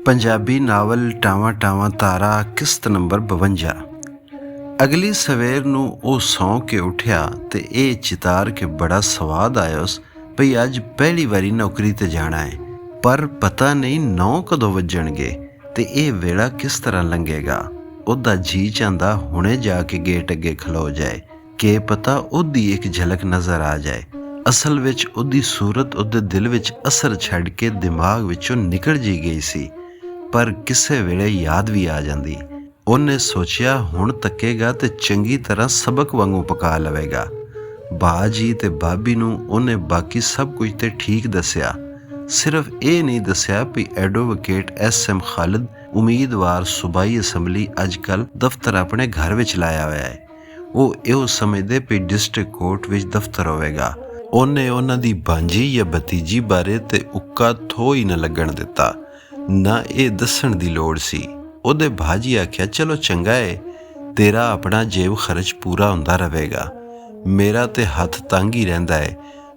Punjabi novel ਟਾਵਾਂ ਟਾਵਾਂ ਤਾਰਾ ਕਿਸ਼ਤ number 52। ਅਗਲੀ ਸਵੇਰ ਨੂੰ ਉਹ ਸੌਂ ਕੇ ਉੱਠਿਆ ਤੇ ਇਹ ਚਿਤਾਰ ਕੇ ਬੜਾ ਸਵਾਦ ਆਇਆ ਉਸ ਭਈ ਅੱਜ ਪਹਿਲੀ ਵਾਰੀ ਨੌਕਰੀ ਤੇ ਜਾਣਾ ਹੈ। ਪਰ ਪਤਾ ਨਹੀਂ 9 ਕਦੋਂ ਵੱਜਣਗੇ ਤੇ ਇਹ ਵੇਲਾ ਕਿਸ ਤਰ੍ਹਾਂ ਲੰਘੇਗਾ। ਉਹਦਾ ਜੀ ਚਾਹੁੰਦਾ ਹੁਣੇ ਜਾ ਕੇ ਗੇਟ ਅੱਗੇ ਖਲੋ ਜਾਏ ਕਿ ਪਤਾ ਉਹਦੀ ਇੱਕ ਝਲਕ ਨਜ਼ਰ ਆ ਜਾਏ। ਅਸਲ ਵਿੱਚ ਉਹਦੀ ਸੂਰਤ ਉਹਦੇ ਦਿਲ ਵਿੱਚ ਅਸਰ ਛੱਡ ਕੇ ਦਿਮਾਗ ਵਿੱਚੋਂ ਨਿਕਲ ਜੀ ਗਈ ਸੀ, ਪਰ ਕਿਸੇ ਵੇਲੇ ਯਾਦ ਵੀ ਆ ਜਾਂਦੀ। ਉਹਨੇ ਸੋਚਿਆ ਹੁਣ ਤੱਕੇਗਾ ਤੇ ਚੰਗੀ ਤਰ੍ਹਾਂ ਸਬਕ ਵਾਂਗੂ ਪਕਾ ਲਵੇਗਾ। ਬਾ ਜੀ ਤੇ ਭਾਬੀ ਨੂੰ ਉਹਨੇ ਬਾਕੀ ਸਭ ਕੁਝ ਤੇ ਠੀਕ ਦੱਸਿਆ, ਸਿਰਫ ਇਹ ਨਹੀਂ ਦੱਸਿਆ ਵੀ ਐਡਵੋਕੇਟ SM ਖਾਲਿਦ ਉਮੀਦਵਾਰ ਸੂਬਾਈ ਅਸੈਂਬਲੀ ਅੱਜ ਕੱਲ੍ਹ ਦਫ਼ਤਰ ਆਪਣੇ ਘਰ ਵਿੱਚ ਲਾਇਆ ਹੋਇਆ ਹੈ। ਉਹ ਇਹੋ ਸਮਝਦੇ ਵੀ ਡਿਸਟ੍ਰਿਕਟ ਕੋਰਟ ਵਿੱਚ ਦਫ਼ਤਰ ਹੋਵੇਗਾ। ਉਹਨੇ ਉਹਨਾਂ ਦੀ ਬਾਂਝੀ ਜਾਂ ਭਤੀਜੀ ਬਾਰੇ ਤੇ ਉੱਕਾ ਥੋ ਹੀ ਨਾ ਲੱਗਣ ਦਿੱਤਾ, ਨਾ ਇਹ ਦੱਸਣ ਦੀ ਲੋੜ ਸੀ। ਉਹਦੇ ਭਾਜੀ ਆਖਿਆ ਚਲੋ ਚੰਗਾ ਏ, ਤੇਰਾ ਆਪਣਾ ਜੇਬ ਖਰਚ ਪੂਰਾ ਹੁੰਦਾ ਰਹੇਗਾ, ਮੇਰਾ ਤੇ ਹੱਥ ਤੰਗ ਹੀ ਰਹਿੰਦਾ ਏ।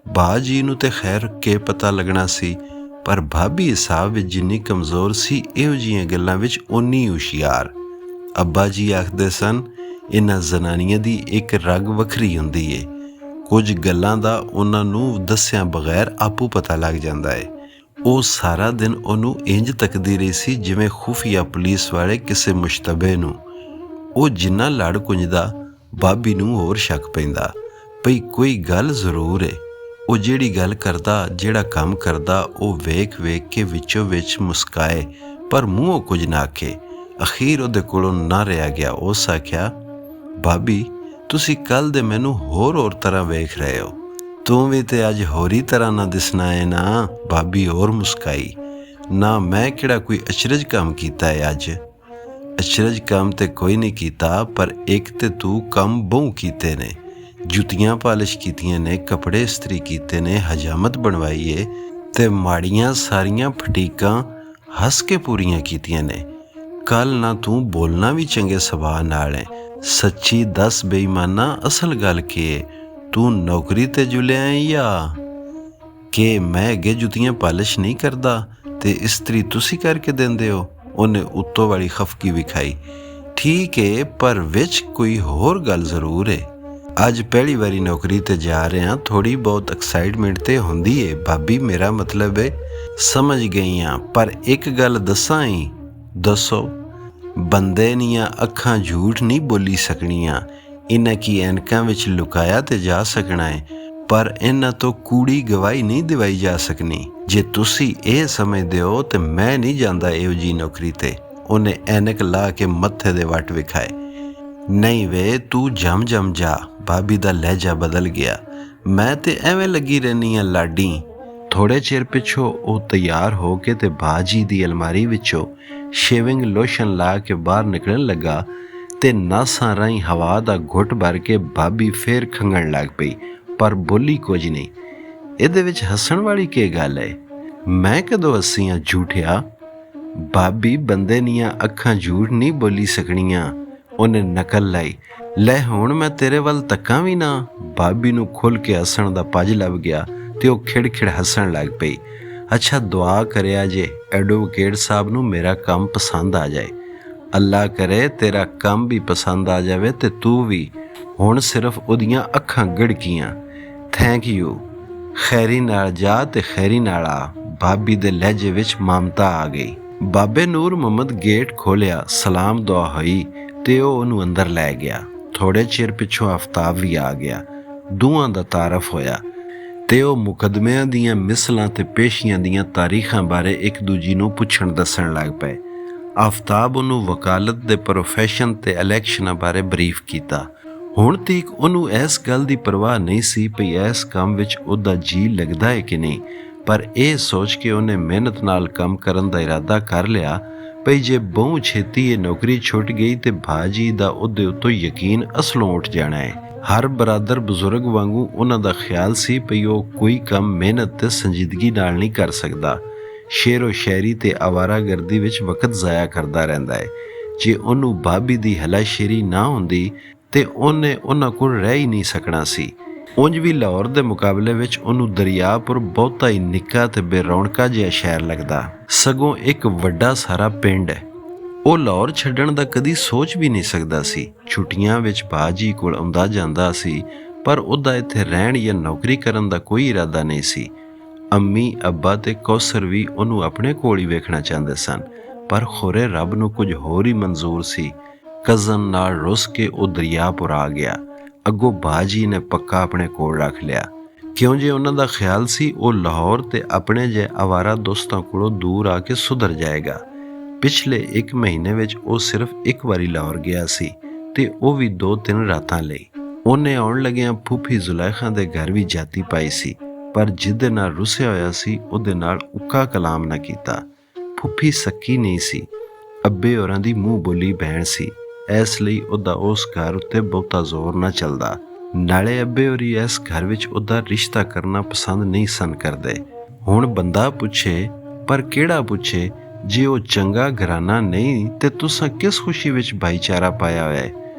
ਬਾਜੀ ਨੂੰ ਤੇ ਖੈਰ ਕੇ ਪਤਾ ਲੱਗਣਾ ਸੀ, ਪਰ ਭਾਬੀ ਹਿਸਾਬ ਵਿੱਚ ਜਿੰਨੀ ਕਮਜ਼ੋਰ ਸੀ ਇਹੋ ਜਿਹੀਆਂ ਗੱਲਾਂ ਵਿੱਚ ਓਨੀ ਹੁਸ਼ਿਆਰ। ਅੱਬਾ ਜੀ ਆਖਦੇ ਸਨ ਇਹਨਾਂ ਜ਼ਨਾਨੀਆਂ ਦੀ ਇੱਕ ਰਗ ਵੱਖਰੀ ਹੁੰਦੀ ਏ, ਕੁਝ ਗੱਲਾਂ ਦਾ ਉਹਨਾਂ ਨੂੰ ਦੱਸਿਆਂ ਬਗੈਰ ਆਪੂ ਪਤਾ ਲੱਗ ਜਾਂਦਾ ਏ। ਉਹ ਸਾਰਾ ਦਿਨ ਉਹਨੂੰ ਇੰਜ ਤੱਕਦੀ ਰਹੀ ਸੀ ਜਿਵੇਂ ਖੁਫੀਆ ਪੁਲਿਸ ਵਾਲੇ ਕਿਸੇ ਮੁਸ਼ਤਬੇ ਨੂੰ। ਉਹ ਜਿੰਨਾ ਲੜ ਕੁੰਝਦਾ ਭਾਬੀ ਨੂੰ ਹੋਰ ਸ਼ੱਕ ਪੈਂਦਾ ਭਈ ਕੋਈ ਗੱਲ ਜ਼ਰੂਰ ਏ। ਉਹ ਜਿਹੜੀ ਗੱਲ ਕਰਦਾ, ਜਿਹੜਾ ਕੰਮ ਕਰਦਾ, ਉਹ ਵੇਖ ਵੇਖ ਕੇ ਵਿੱਚੋਂ ਵਿੱਚ ਮੁਸਕਾਏ ਪਰ ਮੂੰਹੋਂ ਕੁਝ ਨਾ ਆਖੇ। ਅਖੀਰ ਉਹਦੇ ਕੋਲੋਂ ਨਾ ਰਿਹਾ ਗਿਆ। ਉਸ ਆਖਿਆ ਭਾਬੀ ਤੁਸੀਂ ਕੱਲ੍ਹ ਦੇ ਮੈਨੂੰ ਹੋਰ ਤਰ੍ਹਾਂ ਵੇਖ ਰਹੇ ਹੋ, ਤੂੰ ਵੀ ਤੇ ਅੱਜ ਹੋਰੀ ਤਰ੍ਹਾਂ ਨਾ ਦਿਸਣਾ ਹੈ ਨਾ। ਭਾਬੀ ਹੋਰ ਮੁਸਕਾਈ। ਨਾ ਮੈਂ ਕਿਹੜਾ ਕੋਈ ਅਚਰਜ ਕੰਮ ਕੀਤਾ ਹੈ ਅੱਜ। ਅਚਰਜ ਕੰਮ ਤੇ ਕੋਈ ਨਹੀਂ ਕੀਤਾ, ਪਰ ਇੱਕ ਤੇ ਤੂੰ ਕੰਮ ਬਹੁ ਕੀਤੇ ਨੇ, ਜੁੱਤੀਆਂ ਪਾਲਿਸ਼ ਕੀਤੀਆਂ ਨੇ, ਕੱਪੜੇ ਇਸਤਰੀ ਕੀਤੇ ਨੇ, ਹਜਾਮਤ ਬਣਵਾਈ ਏ ਤੇ ਮਾੜੀਆਂ ਸਾਰੀਆਂ ਫਟੀਕਾਂ ਹੱਸ ਕੇ ਪੂਰੀਆਂ ਕੀਤੀਆਂ ਨੇ। ਕੱਲ੍ਹ ਨਾ ਤੂੰ ਬੋਲਣਾ ਵੀ ਚੰਗੇ ਸੁਭਾਅ ਨਾਲ ਹੈ। ਸੱਚੀ ਦੱਸ ਬੇਈਮਾਨਾ, ਅਸਲ ਗੱਲ ਕੀ ਏ? ਤੂੰ ਨੌਕਰੀ ਤੇ ਜੁਲਿਆ ਹੈ ਜਾਂ ਕਿ ਮੈਂ ਅੱਗੇ ਜੁੱਤੀਆਂ ਪਾਲਿਸ਼ ਨਹੀਂ ਕਰਦਾ ਤੇ ਇਸਤਰੀ ਤੁਸੀਂ ਕਰਕੇ ਦਿੰਦੇ ਹੋ? ਉਹਨੇ ਉੱਤੋਂ ਵਾਲੀ ਖਫਕੀ ਵਿਖਾਈ। ਠੀਕ ਏ, ਪਰ ਵਿੱਚ ਕੋਈ ਹੋਰ ਗੱਲ ਜ਼ਰੂਰ ਏ। ਅੱਜ ਪਹਿਲੀ ਵਾਰੀ ਨੌਕਰੀ ਤੇ ਜਾ ਰਿਹਾ, ਥੋੜ੍ਹੀ ਬਹੁਤ ਐਕਸਾਈਟਮੈਂਟ ਤੇ ਹੁੰਦੀ ਏ ਭਾਬੀ, ਮੇਰਾ ਮਤਲਬ ਏ। ਸਮਝ ਗਈ ਹਾਂ, ਪਰ ਇੱਕ ਗੱਲ ਦੱਸਾਂ ਹੀ। ਦੱਸੋ। ਬੰਦੇ ਦੀਆਂ ਅੱਖਾਂ ਝੂਠ ਨਹੀਂ ਬੋਲੀ ਸਕਣੀਆਂ। ਇਹਨਾਂ ਕੀ ਐਨਕਾਂ ਵਿੱਚ ਲੁਕਾਇਆ ਤੇ ਜਾ ਸਕਣਾ ਹੈ, ਪਰ ਇਹਨਾਂ ਤੋਂ ਕੂੜੀ ਗਵਾਹੀ ਨਹੀਂ ਦਿਵਾਈ ਜਾ ਸਕਣੀ। ਜੇ ਤੁਸੀਂ ਇਹ ਸਮਝਦੇ ਹੋ ਤੇ ਮੈਂ ਨਹੀਂ ਜਾਂਦਾ ਇਹੋ ਜਿਹੀ ਨੌਕਰੀ ਤੇ। ਉਹਨੇ ਐਨਕ ਲਾ ਕੇ ਮੱਥੇ ਦੇ ਵੱਟ ਵਿਖਾਏ। ਨਹੀਂ ਵੇ, ਤੂੰ ਜਮ ਜਾ। ਭਾਬੀ ਦਾ ਲਹਿਜਾ ਬਦਲ ਗਿਆ। ਮੈਂ ਤੇ ਐਵੇਂ ਲੱਗੀ ਰਹਿੰਦੀ ਹਾਂ ਲਾਡੀ। ਥੋੜ੍ਹੇ ਚਿਰ ਪਿੱਛੋਂ ਉਹ ਤਿਆਰ ਹੋ ਕੇ ਤੇ ਬਾਜੀ ਦੀ ਅਲਮਾਰੀ ਵਿੱਚੋਂ ਸ਼ੇਵਿੰਗ ਲੋਸ਼ਨ ਲਾ ਕੇ ਬਾਹਰ ਨਿਕਲਣ ਲੱਗਾ ਤੇ ਨਾਸਾਂ ਰਾਹੀਂ ਹਵਾ ਦਾ ਘੁੱਟ ਭਰ ਕੇ ਭਾਬੀ ਫੇਰ ਖੰਘਣ ਲੱਗ ਪਈ, ਪਰ ਬੋਲੀ ਕੁਝ ਨਹੀਂ। ਇਹਦੇ ਵਿੱਚ ਹੱਸਣ ਵਾਲੀ ਕੀ ਗੱਲ ਹੈ? ਮੈਂ ਕਦੋਂ ਹੱਸੀ ਹਾਂ ਝੂਠਿਆ? ਭਾਬੀ ਬੰਦੇ ਦੀਆਂ ਅੱਖਾਂ ਝੂਠ ਨਹੀਂ ਬੋਲੀ ਸਕਣੀਆਂ। ਉਹਨੇ ਨਕਲ ਲਾਈ। ਲੈ ਹੁਣ ਮੈਂ ਤੇਰੇ ਵੱਲ ਤੱਕਾਂ ਵੀ ਨਾ। ਭਾਬੀ ਨੂੰ ਖੁੱਲ੍ਹ ਕੇ ਹੱਸਣ ਦਾ ਪੱਜ ਲੱਭ ਗਿਆ ਤੇ ਉਹ ਖਿੜ ਹੱਸਣ ਲੱਗ ਪਈ। ਅੱਛਾ, ਦੁਆ ਕਰਿਆ ਜੇ ਐਡਵੋਕੇਟ ਸਾਹਿਬ ਨੂੰ ਮੇਰਾ ਕੰਮ ਪਸੰਦ ਆ ਜਾਏ। ਅੱਲਾ ਕਰੇ ਤੇਰਾ ਕੰਮ ਵੀ ਪਸੰਦ ਆ ਜਾਵੇ ਤੇ ਤੂੰ ਵੀ। ਹੁਣ ਸਿਰਫ ਉਹਦੀਆਂ ਅੱਖਾਂ ਗੜਕੀਆਂ। Thank you. ਖੈਰੀ ਨਾਲ ਜਾ ਤੇ ਖੈਰੀ ਨਾਲ ਆ। ਭਾਬੀ ਦੇ ਲਹਿਜੇ ਵਿੱਚ ਮਮਤਾ ਆ ਗਈ। ਬਾਬੇ ਨੂਰ ਮੁਹੰਮਦ ਗੇਟ ਖੋਲ੍ਹਿਆ, ਸਲਾਮ ਦੁਆ ਹੋਈ ਤੇ ਉਹ ਉਹਨੂੰ ਅੰਦਰ ਲੈ ਗਿਆ। ਥੋੜ੍ਹੇ ਚਿਰ ਪਿੱਛੋਂ ਆਫਤਾਬ ਵੀ ਆ ਗਿਆ। ਦੋਵਾਂ ਦਾ ਤਾਰਫ ਹੋਇਆ ਤੇ ਉਹ ਮੁਕੱਦਮਿਆਂ ਦੀਆਂ ਮਿਸਲਾਂ ਤੇ ਪੇਸ਼ੀਆਂ ਦੀਆਂ ਤਾਰੀਖਾਂ ਬਾਰੇ ਇੱਕ ਦੂਜੀ ਨੂੰ ਪੁੱਛਣ ਦੱਸਣ ਲੱਗ ਪਏ। ਆਫਤਾਬ ਉਹਨੂੰ ਵਕਾਲਤ ਦੇ ਪ੍ਰੋਫੈਸ਼ਨ ਤੇ ਇਲੈਕਸ਼ਨਾਂ ਬਾਰੇ ਬਰੀਫ ਕੀਤਾ। ਹੁਣ ਤੀਕ ਉਹਨੂੰ ਇਸ ਗੱਲ ਦੀ ਪਰਵਾਹ ਨਹੀਂ ਸੀ ਭਈ ਇਸ ਕੰਮ ਵਿੱਚ ਉਹਦਾ ਜੀ ਲੱਗਦਾ ਹੈ ਕਿ ਨਹੀਂ, ਪਰ ਇਹ ਸੋਚ ਕੇ ਉਹਨੇ ਮਿਹਨਤ ਨਾਲ ਕੰਮ ਕਰਨ ਦਾ ਇਰਾਦਾ ਕਰ ਲਿਆ ਭਈ ਜੇ ਬਹੁ ਛੇਤੀ ਇਹ ਨੌਕਰੀ ਛੁੱਟ ਗਈ ਤੇ ਭਾਜੀ ਦਾ ਉਹਦੇ ਉੱਤੋਂ ਯਕੀਨ ਅਸਲੋਂ ਉੱਠ ਜਾਣਾ ਹੈ। ਹਰ ਬਰਾਦਰ ਬਜ਼ੁਰਗ ਵਾਂਗੂ ਉਹਨਾਂ ਦਾ ਖਿਆਲ ਸੀ ਭਈ ਉਹ ਕੋਈ ਕੰਮ ਮਿਹਨਤ ਤੇ ਸੰਜੀਦਗੀ ਨਾਲ ਨਹੀਂ ਕਰ ਸਕਦਾ। ਸ਼ੇਰੋ ਸ਼ਾਇਰੀ ਤੇ ਆਵਾਰਾਗਰਦੀ ਵਿੱਚ ਵਕਤ ਜ਼ਾਇਆ ਕਰਦਾ ਰਹਿੰਦਾ ਹੈ। ਜੇ ਉਹਨੂੰ ਭਾਬੀ ਦੀ ਹਲਾਸ਼ੇਰੀ ਨਾ ਹੁੰਦੀ ਤੇ ਉਹਨੇ ਉਹਨਾਂ ਕੋਲ ਰਹਿ ਹੀ ਨਹੀਂ ਸਕਣਾ ਸੀ। ਉਂਝ ਵੀ ਲਾਹੌਰ ਦੇ ਮੁਕਾਬਲੇ ਵਿੱਚ ਉਹਨੂੰ ਦਰਿਆਪੁਰ ਬਹੁਤਾ ਹੀ ਨਿੱਕਾ ਤੇ ਬੇਰੌਣਕਾ ਜਿਹਾ ਸ਼ਹਿਰ ਲੱਗਦਾ, ਸਗੋਂ ਇੱਕ ਵੱਡਾ ਸਾਰਾ ਪਿੰਡ ਹੈ। ਉਹ ਲਾਹੌਰ ਛੱਡਣ ਦਾ ਕਦੀ ਸੋਚ ਵੀ ਨਹੀਂ ਸਕਦਾ ਸੀ। ਛੁੱਟੀਆਂ ਵਿੱਚ ਬਾਜੀ ਕੋਲ ਆਉਂਦਾ ਜਾਂਦਾ ਸੀ, ਪਰ ਉਹਦਾ ਇੱਥੇ ਰਹਿਣ ਜਾਂ ਨੌਕਰੀ ਕਰਨ ਦਾ ਕੋਈ ਇਰਾਦਾ ਨਹੀਂ ਸੀ। ਅੰਮੀ, ਅੱਬਾ ਤੇ ਕੌਸਰ ਵੀ ਉਹਨੂੰ ਆਪਣੇ ਕੋਲ ਹੀ ਵੇਖਣਾ ਚਾਹੁੰਦੇ ਸਨ, ਪਰ ਖੋਰੇ ਰੱਬ ਨੂੰ ਕੁਝ ਹੋਰ ਹੀ ਮਨਜ਼ੂਰ ਸੀ। ਕਜ਼ਨ ਨਾਲ ਰੁੱਸ ਕੇ ਉਹ ਦਰਿਆਪੁਰ ਆ ਗਿਆ। ਅੱਗੋਂ ਬਾਜੀ ਨੇ ਪੱਕਾ ਆਪਣੇ ਕੋਲ ਰੱਖ ਲਿਆ, ਕਿਉਂ ਜੇ ਉਹਨਾਂ ਦਾ ਖਿਆਲ ਸੀ ਉਹ ਲਾਹੌਰ ਤੇ ਆਪਣੇ ਜਿਹੇ ਆਵਾਰਾ ਦੋਸਤਾਂ ਕੋਲੋਂ ਦੂਰ ਆ ਕੇ ਸੁਧਰ ਜਾਏਗਾ। ਪਿਛਲੇ 1 ਮਹੀਨੇ ਵਿੱਚ ਉਹ ਸਿਰਫ ਇੱਕ ਵਾਰੀ ਲਾਹੌਰ ਗਿਆ ਸੀ, ਤੇ ਉਹ ਵੀ 2-3 ਰਾਤਾਂ ਲਈ। ਉਹਨੇ ਆਉਣ ਲੱਗਿਆਂ ਫੂਫੀ ਜ਼ੁਲੈਖਾ ਦੇ ਘਰ ਵੀ ਜਾਤੀ ਪਾਈ ਸੀ, ਪਰ ਜਿਹਦੇ ਨਾਲ ਰੁੱਸਿਆ ਹੋਇਆ ਸੀ ਉਹਦੇ ਨਾਲ ਉੱਕਾ ਕਲਾਮ ਨਾ ਕੀਤਾ। ਫੁੱਫੀ ਸੱਕੀ ਨਹੀਂ ਸੀ, ਅੱਬੇ ਹੋਰਾਂ ਦੀ ਮੂੰਹ ਬੋਲੀ ਭੈਣ ਸੀ, ਇਸ ਲਈ ਉਹਦਾ ਉਸ ਘਰ ਉੱਤੇ ਬਹੁਤਾ ਜ਼ੋਰ ਨਾ ਚੱਲਦਾ। ਨਾਲੇ ਅੱਬੇ ਹੋਰੀ ਇਸ ਘਰ ਵਿੱਚ ਉਹਦਾ ਰਿਸ਼ਤਾ ਕਰਨਾ ਪਸੰਦ ਨਹੀਂ ਸਨ ਕਰਦੇ। ਹੁਣ ਬੰਦਾ ਪੁੱਛੇ, ਪਰ ਕਿਹੜਾ ਪੁੱਛੇ? ਜੇ ਉਹ ਚੰਗਾ ਘਰਾਨਾ ਨਹੀਂ ਤੇ ਤੁਸਾਂ ਕਿਸ ਖੁਸ਼ੀ ਵਿੱਚ ਭਾਈਚਾਰਾ ਪਾਇਆ ਹੋਇਆ ਹੈ?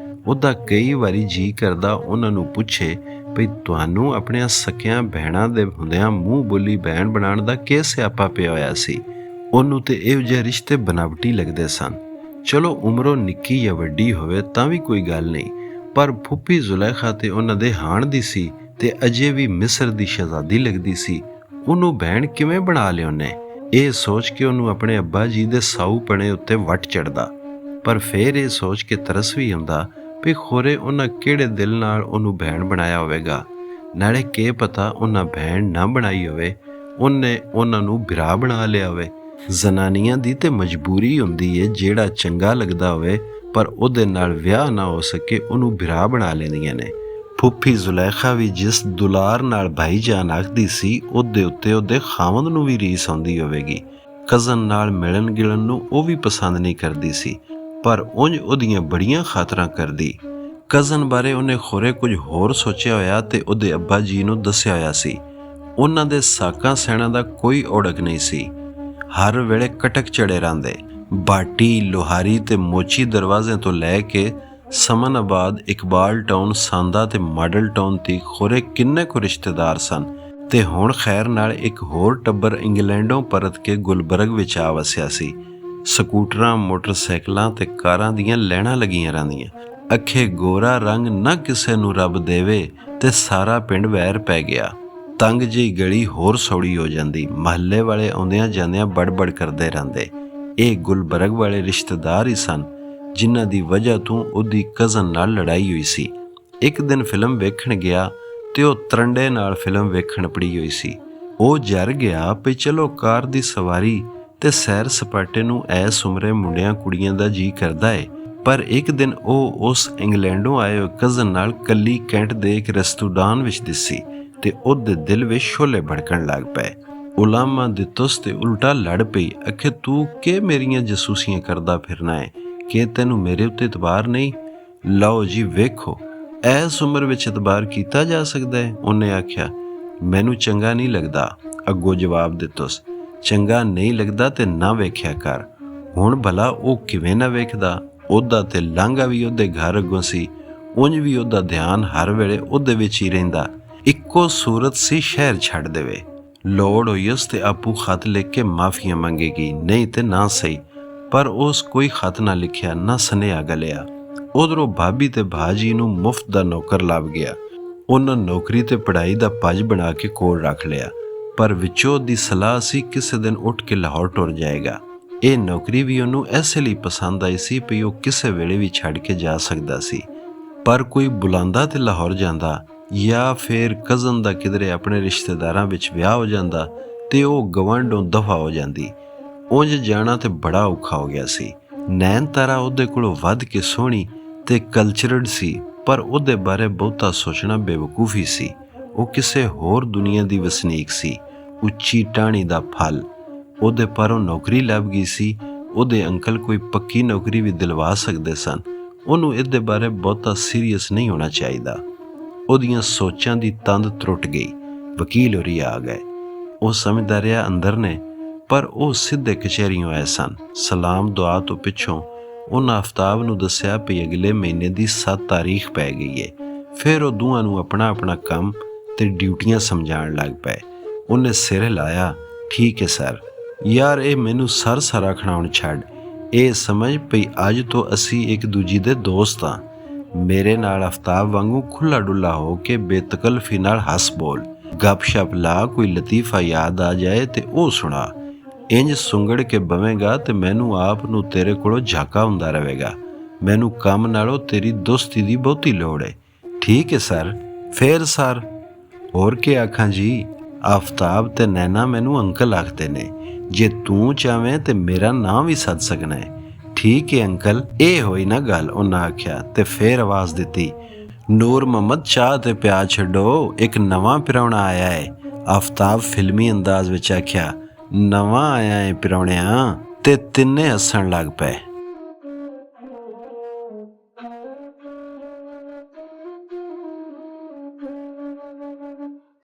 ਉਹਦਾ ਕਈ ਵਾਰੀ ਜੀਅ ਕਰਦਾ ਉਹਨਾਂ ਨੂੰ ਪੁੱਛੇ ਭਈ ਤੁਹਾਨੂੰ ਆਪਣੀਆਂ ਸਕਿਆਂ ਭੈਣਾਂ ਦੇ ਹੁੰਦਿਆਂ ਮੂੰਹ ਬੋਲੀ ਭੈਣ ਬਣਾਉਣ ਦਾ ਕੀ ਸਿਆਪਾ ਪਿਆ ਹੋਇਆ ਸੀ? ਉਹਨੂੰ ਤੇ ਇਹੋ ਜਿਹੇ ਰਿਸ਼ਤੇ ਬਨਾਵਟੀ ਲੱਗਦੇ ਸਨ। ਚਲੋ ਉਮਰੋਂ ਨਿੱਕੀ ਜਾਂ ਵੱਡੀ ਹੋਵੇ ਤਾਂ ਵੀ ਕੋਈ ਗੱਲ ਨਹੀਂ, ਪਰ ਫੁੱਫੀ ਜ਼ੁਲੈਖਾ ਤੇ ਉਹਨਾਂ ਦੇ ਹਾਣ ਦੀ ਸੀ ਤੇ ਅਜੇ ਵੀ ਮਿਸਰ ਦੀ ਸ਼ਹਿਜ਼ਾਦੀ ਲੱਗਦੀ ਸੀ। ਉਹਨੂੰ ਭੈਣ ਕਿਵੇਂ ਬਣਾ ਲਿਆ ਉਹਨੇ? ਇਹ ਸੋਚ ਕੇ ਉਹਨੂੰ ਆਪਣੇ ਅੱਬਾ ਜੀ ਦੇ ਸਾਊਪਣੇ ਉੱਤੇ ਵੱਟ ਚੜ੍ਹਦਾ, ਪਰ ਫਿਰ ਇਹ ਸੋਚ ਕੇ ਤਰਸ ਵੀ ਆਉਂਦਾ ਵੀ ਖੋਰੇ ਉਹਨਾਂ ਕਿਹੜੇ ਦਿਲ ਨਾਲ ਉਹਨੂੰ ਭੈਣ ਬਣਾਇਆ ਹੋਵੇਗਾ। ਨਾਲੇ ਕੀ ਪਤਾ ਉਹਨਾਂ ਭੈਣ ਨਾ ਬਣਾਈ ਹੋਵੇ, ਉਹਨੇ ਉਹਨਾਂ ਨੂੰ ਬਿਰਾ ਬਣਾ ਲਿਆ ਹੋਵੇ। ਜ਼ਨਾਨੀਆਂ ਦੀ ਤੇ ਮਜਬੂਰੀ ਹੁੰਦੀ ਏ, ਜਿਹੜਾ ਚੰਗਾ ਲੱਗਦਾ ਹੋਵੇ ਪਰ ਉਹਦੇ ਨਾਲ ਵਿਆਹ ਨਾ ਹੋ ਸਕੇ ਉਹਨੂੰ ਬਿਰਾ ਬਣਾ ਲੈਂਦੀਆਂ ਨੇ। ਫੁੱਫੀ ਜ਼ੁਲੈਖਾ ਵੀ ਜਿਸ ਦੁਲਾਰ ਨਾਲ ਭਾਈਜਾਨ ਆਖਦੀ ਸੀ, ਉਹਦੇ ਉੱਤੇ ਉਹਦੇ ਖਾਵੰਦ ਨੂੰ ਵੀ ਰੀਸ ਆਉਂਦੀ ਹੋਵੇਗੀ। ਕਜ਼ਨ ਨਾਲ ਮਿਲਣ ਗਿਲਣ ਨੂੰ ਉਹ ਵੀ ਪਸੰਦ ਨਹੀਂ ਕਰਦੀ ਸੀ, ਪਰ ਉਂਝ ਉਹਦੀਆਂ ਬੜੀਆਂ ਖਾਤਰਾਂ ਕਰਦੀ। ਕਜ਼ਨ ਬਾਰੇ ਉਹਨੇ ਖੋਰੇ ਕੁਝ ਹੋਰ ਸੋਚਿਆ ਹੋਇਆ ਤੇ ਉਹਦੇ ਅੱਬਾ ਜੀ ਨੂੰ ਦੱਸਿਆ ਹੋਇਆ ਸੀ। ਉਹਨਾਂ ਦੇ ਸਾਕਾਂ ਸਹਿਣਾ ਦਾ ਕੋਈ ਓੜਕ ਨਹੀਂ ਸੀ, ਹਰ ਵੇਲੇ ਕਟਕ ਚੜੇ ਰਹਿੰਦੇ। ਬਾਟੀ, ਲੋਹਾਰੀ ਤੇ ਮੋਚੀ ਦਰਵਾਜ਼ੇ ਤੋਂ ਲੈ ਕੇ ਸਮਨਾਬਾਦ, ਇਕਬਾਲ ਟਾਊਨ, ਸਾਂਦਾ ਤੇ ਮਾਡਲ ਟਾਊਨ ਤੀਕ ਖੋਰੇ ਕਿੰਨੇ ਕੁ ਰਿਸ਼ਤੇਦਾਰ ਸਨ। ਤੇ ਹੁਣ ਖੈਰ ਨਾਲ ਇੱਕ ਹੋਰ ਟੱਬਰ ਇੰਗਲੈਂਡੋਂ ਪਰਤ ਕੇ ਗੁਲਬਰਗ ਵਿੱਚ ਆ ਵਸਿਆ ਸੀ। ਸਕੂਟਰਾਂ, ਮੋਟਰਸਾਈਕਲਾਂ ਤੇ ਕਾਰਾਂ ਦੀਆਂ ਲੈਣਾਂ ਲੱਗੀਆਂ ਰਹਿੰਦੀਆਂ। ਅੱਖੇ ਗੋਰਾ ਰੰਗ ਨਾ ਕਿਸੇ ਨੂੰ ਰੱਬ ਦੇਵੇ ਤੇ ਸਾਰਾ ਪਿੰਡ ਵੈਰ ਪੈ ਗਿਆ। ਤੰਗ ਜਿਹੀ ਗਲੀ ਹੋਰ ਸੌੜੀ ਹੋ ਜਾਂਦੀ। ਮਹੱਲੇ ਵਾਲੇ ਆਉਂਦਿਆਂ ਜਾਂਦਿਆਂ ਬੜਬੜ ਕਰਦੇ ਰਹਿੰਦੇ। ਇਹ ਗੁਲਬਰਗ ਵਾਲੇ ਰਿਸ਼ਤੇਦਾਰ ਹੀ ਸਨ ਜਿਨ੍ਹਾਂ ਦੀ ਵਜ੍ਹਾ ਤੋਂ ਉਹਦੀ ਕਜ਼ਨ ਨਾਲ ਲੜਾਈ ਹੋਈ ਸੀ। ਇੱਕ ਦਿਨ ਫਿਲਮ ਵੇਖਣ ਗਿਆ ਤੇ ਉਹ ਤਰੰਡੇ ਨਾਲ ਫਿਲਮ ਵੇਖਣ ਪੜੀ ਹੋਈ ਸੀ। ਉਹ ਜਰ ਗਿਆ ਵੀ ਚਲੋ ਕਾਰ ਦੀ ਸਵਾਰੀ ਤੇ ਸੈਰ ਸਪਾਟੇ ਨੂੰ ਐਸ ਉਮਰੇ ਮੁੰਡਿਆਂ ਕੁੜੀਆਂ ਦਾ ਜੀ ਕਰਦਾ ਏ। ਪਰ ਇੱਕ ਦਿਨ ਉਹ ਉਸ ਇੰਗਲੈਂਡੋਂ ਆਏ ਹੋਏ ਕਜ਼ਨ ਨਾਲ ਕੱਲੀ ਕੈਂਟ ਦੇ ਇੱਕ ਰੈਸਟੋਰਾਂਟ ਵਿੱਚ ਦਿਸੀ ਤੇ ਉਹਦੇ ਦਿਲ ਵਿੱਚ ਸ਼ੋਲੇ ਭੜਕਣ ਲੱਗ ਪਏ। ਉਲਾਮਾ ਦੀ ਤੁਸ ਤੇ ਉਲਟਾ ਲੜ ਪਈ। ਅਖੇ ਤੂੰ ਕਿ ਮੇਰੀਆਂ ਜਸੂਸੀਆਂ ਕਰਦਾ ਫਿਰਨਾ ਹੈ ਕਿ ਤੈਨੂੰ ਮੇਰੇ ਉੱਤੇ ਇਤਬਾਰ ਨਹੀਂ? ਲਓ ਜੀ ਵੇਖੋ, ਐਸ ਉਮਰ ਵਿੱਚ ਇਤਬਾਰ ਕੀਤਾ ਜਾ ਸਕਦਾ ਹੈ? ਉਹਨੇ ਆਖਿਆ। ਮੈਨੂੰ ਚੰਗਾ ਨਹੀਂ ਲੱਗਦਾ, ਅੱਗੋਂ ਜਵਾਬ ਦਿੱਤੋਸ। ਚੰਗਾ ਨਹੀਂ ਲੱਗਦਾ ਤੇ ਨਾ ਵੇਖਿਆ ਕਰ। ਹੁਣ ਭਲਾ ਉਹ ਕਿਵੇਂ ਨਾ ਵੇਖਦਾ? ਉਹਦਾ ਤੇ ਲਾਂਘਾ ਵੀ ਉਹਦੇ ਘਰ ਅੱਗੋਂ ਸੀ, ਉਂਝ ਵੀ ਉਹਦਾ ਧਿਆਨ ਹਰ ਵੇਲੇ ਉਹਦੇ ਵਿੱਚ ਹੀ ਰਹਿੰਦਾ। ਇੱਕੋ ਸੂਰਤ ਸੀ ਸ਼ਹਿਰ ਛੱਡ ਦੇਵੇ। ਲੋੜ ਹੋਈ ਉਸ ਤੇ ਆਪੂ ਖਤ ਲਿਖ ਕੇ ਮਾਫੀਆਂ ਮੰਗੇਗੀ, ਨਹੀਂ ਤੇ ਨਾ ਸਹੀ। ਪਰ ਉਸ ਕੋਈ ਖਤ ਨਾ ਲਿਖਿਆ, ਨਾ ਸੁਨੇਹਾ ਗਲਿਆ। ਉਧਰੋਂ ਭਾਬੀ ਤੇ ਭਾਜੀ ਨੂੰ ਮੁਫਤ ਦਾ ਨੌਕਰ ਲੱਭ ਗਿਆ। ਉਹਨਾਂ ਨੌਕਰੀ ਤੇ ਪੜ੍ਹਾਈ ਦਾ ਪੱਜ ਬਣਾ ਕੇ ਕੋਲ ਰੱਖ ਲਿਆ, ਪਰ ਵਿੱਚੋਂ ਦੀ ਸਲਾਹ ਸੀ ਕਿਸੇ ਦਿਨ ਉੱਠ ਕੇ ਲਾਹੌਰ ਟੁਰ ਜਾਏਗਾ। ਇਹ ਨੌਕਰੀ ਵੀ ਉਹਨੂੰ ਐਸੇ ਲਈ ਪਸੰਦ ਆਈ ਸੀ ਵੀ ਉਹ ਕਿਸੇ ਵੇਲੇ ਵੀ ਛੱਡ ਕੇ ਜਾ ਸਕਦਾ ਸੀ। ਪਰ ਕੋਈ ਬੁਲਾਉਂਦਾ ਤੇ ਲਾਹੌਰ ਜਾਂਦਾ, ਜਾਂ ਫਿਰ ਕਜ਼ਨ ਦਾ ਕਿਧਰੇ ਆਪਣੇ ਰਿਸ਼ਤੇਦਾਰਾਂ ਵਿੱਚ ਵਿਆਹ ਹੋ ਜਾਂਦਾ ਤੇ ਉਹ ਗਵਾਂਢੋਂ ਦਫਾ ਹੋ ਜਾਂਦੀ। ਉਂਝ ਜਾਣਾ ਤੇ ਬੜਾ ਔਖਾ ਹੋ ਗਿਆ ਸੀ। ਨੈਣਤਾਰਾ ਉਹਦੇ ਕੋਲੋਂ ਵੱਧ ਕੇ ਸੋਹਣੀ ਤੇ ਕਲਚਰਡ ਸੀ, ਪਰ ਉਹਦੇ ਬਾਰੇ ਬਹੁਤਾ ਸੋਚਣਾ ਬੇਵਕੂਫੀ ਸੀ। ਉਹ ਕਿਸੇ ਹੋਰ ਦੁਨੀਆ ਦੀ ਵਸਨੀਕ ਸੀ, ਉੱਚੀ ਟਾਹਣੀ ਦਾ ਫਲ। ਉਹਦੇ ਪਰੋਂ ਨੌਕਰੀ ਲੱਭ ਗਈ ਸੀ। ਉਹਦੇ ਅੰਕਲ ਕੋਈ ਪੱਕੀ ਨੌਕਰੀ ਵੀ ਦਿਲਵਾ ਸਕਦੇ ਸਨ। ਉਹਨੂੰ ਇਹਦੇ ਬਾਰੇ ਬਹੁਤਾ ਸੀਰੀਅਸ ਨਹੀਂ ਹੋਣਾ ਚਾਹੀਦਾ। ਉਹਦੀਆਂ ਸੋਚਾਂ ਦੀ ਤੰਦ ਟੁੱਟ ਗਈ। ਵਕੀਲ ਹੋਰੀ ਆ ਗਏ। ਉਹ ਸਮਝਦਾ ਰਿਹਾ ਅੰਦਰ ਨੇ, ਪਰ ਉਹ ਸਿੱਧੇ ਕਚਹਿਰੀਓਂ ਆਏ ਸਨ। ਸਲਾਮ ਦੁਆ ਤੋਂ ਪਿੱਛੋਂ ਉਹਨਾਂ ਆਫਤਾਬ ਨੂੰ ਦੱਸਿਆ ਵੀ ਅਗਲੇ ਮਹੀਨੇ ਦੀ 7 ਤਾਰੀਖ ਪੈ ਗਈ ਏ। ਫਿਰ ਉਹ ਦੋਵਾਂ ਨੂੰ ਆਪਣਾ ਆਪਣਾ ਕੰਮ ਤੇ ਡਿਊਟੀਆਂ ਸਮਝਾਉਣ ਲੱਗ ਪਏ। ਉਹਨੇ ਸਿਰ ਹਿਲਾਇਆ। ਠੀਕ ਹੈ ਸਰ। ਯਾਰ ਇਹ ਮੈਨੂੰ ਸਰ ਆਖਣਾ ਹੁਣ ਛੱਡ। ਇਹ ਸਮਝ ਪਈ ਅੱਜ ਤੋਂ ਅਸੀਂ ਇੱਕ ਦੂਜੀ ਦੇ ਦੋਸਤ ਹਾਂ। ਮੇਰੇ ਨਾਲ ਆਫਤਾਬ ਵਾਂਗੂ ਖੁੱਲਾ ਡੁੱਲਾ ਹੋ ਕੇ ਬੇਤਕਲਫੀ ਨਾਲ ਹੱਸ ਬੋਲ। ਗੱਪ ਸ਼ਪ ਲਾ, ਕੋਈ ਲਤੀਫਾ ਯਾਦ ਆ ਜਾਏ ਤੇ ਉਹ ਸੁਣਾ। ਇੰਜ ਸੁੰਗੜ ਕੇ ਬਵੇਂਗਾ ਤੇ ਮੈਨੂੰ ਆਪ ਨੂੰ ਤੇਰੇ ਕੋਲੋਂ ਝਾਕਾ ਹੁੰਦਾ ਰਹੇਗਾ। ਮੈਨੂੰ ਕੰਮ ਨਾਲੋਂ ਤੇਰੀ ਦੋਸਤੀ ਦੀ ਬਹੁਤੀ ਲੋੜ ਹੈ। ਠੀਕ ਹੈ ਸਰ। ਫੇਰ ਸਰ ਹੋਰ ਕੀ ਆਖਾਂ ਜੀ, ਆਫਤਾਬ ਤੇ ਨੈਣਾ ਮੈਨੂੰ ਅੰਕਲ ਆਖਦੇ ਨੇ। ਜੇ ਤੂੰ ਚਾਹਵੇਂ ਤੇ ਮੇਰਾ ਨਾਂ ਵੀ ਸੱਦ ਸਕਣਾ ਹੈ। ਠੀਕ ਹੈ ਅੰਕਲ। ਇਹ ਹੋਈ ਨਾ ਗੱਲ, ਉਹਨਾਂ ਆਖਿਆ ਤੇ ਫੇਰ ਆਵਾਜ਼ ਦਿੱਤੀ, ਨੂਰ ਮੁਹੰਮਦ ਚਾਹ ਤੇ ਪਿਆ ਛੱਡੋ, ਇੱਕ ਨਵਾਂ ਪ੍ਰਾਹੁਣਾ ਆਇਆ ਹੈ। ਆਫਤਾਬ ਫਿਲਮੀ ਅੰਦਾਜ਼ ਵਿੱਚ ਆਖਿਆ, ਨਵਾਂ ਆਇਆ ਹੈ ਪ੍ਰਾਹੁਣਿਆ, ਤੇ ਤਿੰਨੇ ਹੱਸਣ ਲੱਗ ਪਏ।